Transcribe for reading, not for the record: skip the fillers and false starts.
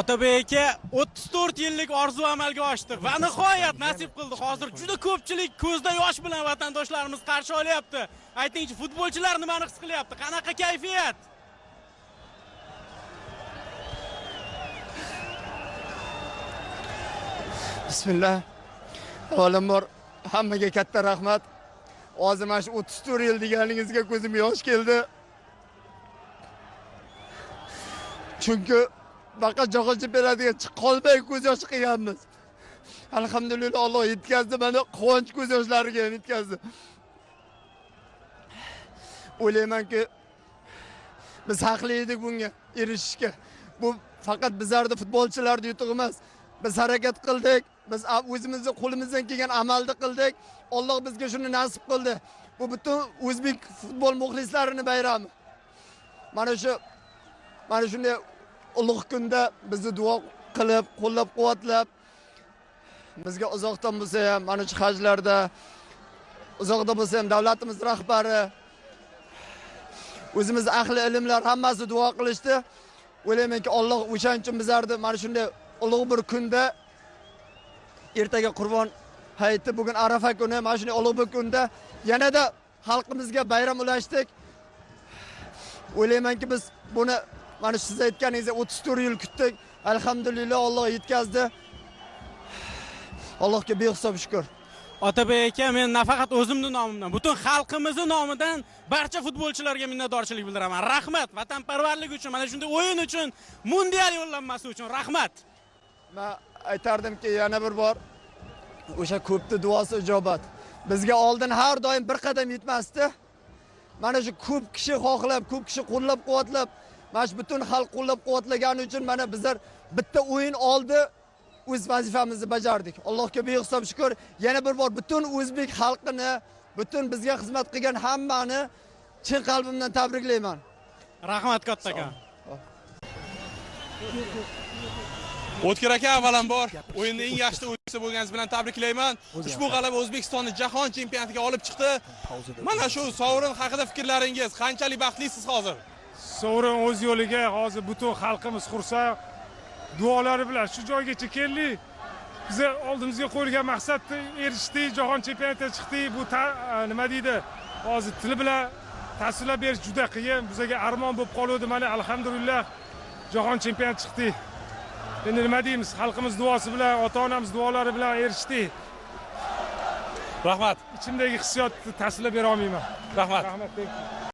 Otabek aka 34 yillik orzu amalga oshdi va nihoyat nasib qildi. Hozir juda ko'pchilik ko'zda yosh bilan vatandoshlarimiz qarshi olyapti. Aytingchi, futbolchilar nimani his qilyapti? Qanaqa kayfiyat? Bismillah. Avvalambor hammaga katta rahmat. Hozir mana shu 34 yil deganingizga ko'zim yosh keldi. Chunki faqat jahon chempionatiga chiqib qolmay ko'z yoshi qilganmiz. Alhamdulillah, Alloh yetkazdi, meni quvonch ko'z yoshlariga yetkazdi. O'ylaymanki, biz haqli edik bunga erishishga. Bu faqat bizlarning futbolchilarning yutug'i emas. Biz harakat qildik, biz o'zimizni qo'limizdan kelgan amalni qildik. Alloh bizga shuni nasib qildi. Bu butun o'zbek futbol muxlislarining bayrami. Mana shunday ulug' kunda bizni duo qilib, qo'llab-quvvatlab, bizga uzoqdan bo'lsa ham, mana shu hajlarda uzoqda bo'lsa ham davlatimiz rahbari, o'zimiz ahli ilmlar hammasi duo qilishdi. O'ylaymanki, Alloh o'shaning uchun bizlarni mana shunday ulug' bir kunda, ertaga Qurbon hayiti, bugun Arafa kuni, mana shunday ulug' bir kunda yanada xalqimizga bayram ulashdik. O'ylaymanki, biz buni mana siz aytganingizdek 34 yil kutdik. Alhamdulillah, Alloh yetkazdi. Allohga behisob shukr. Otabek aka, men nafaqat o'zimning nomimdan, butun xalqimizning nomidan barcha futbolchilarga minnatdorchilik bildiraman. Rahmat, vatanparvarlik uchun, mana shunday o'yin uchun, mundial yo'llanmasi uchun rahmat. Men aytardimki, yana bir bor o'sha ko'pni duosi ijobat. Bizga oldin har doim bir qadam yetmasdi. Mana shu ko'p kishi xohlab, ko'p kishi qo'llab-quvvatlab, mana shu butun xalq qo'llab-quvvatlagani uchun mana bizlar bitta o'yin oldi o'z vazifamizni bajardik. Allohga behisob shukr. Yana bir bor butun o'zbek xalqini, butun bizga xizmat qilgan hammani chin qalbimdan tabriklayman. Rahmat katta aka. O'tkir aka, avvalambor o'yinda eng yaxshi o'yinchi bo'lganingiz bilan tabriklayman. Ushbu g'alaba O'zbekistonni jahon chempionatiga olib chiqdi. Mana shu sovrin haqida fikrlaringiz, qanchalik baxtlisiz hozir? Sovrin o'z yo'liga, hozir butun xalqimiz xursand. Duolari bilan shu joygacha keldik. Biz oldimizga qo'yilgan maqsadni erishdik, jahon chempionatiga chiqdik. Bu nima deydi? Hozir til bilan tasvirlab berish juda qiyin. Bizga armon bo'lib qoldi. Mana alhamdulillah jahon chempionatiga chiqdik. Endi nima deymiz? Xalqimiz duosi bilan, ota-onamiz duolari bilan erishdik. Rahmat. Ichimdagi hissiyotni tasvirlab bera olmayman. Rahmat. Rahmat.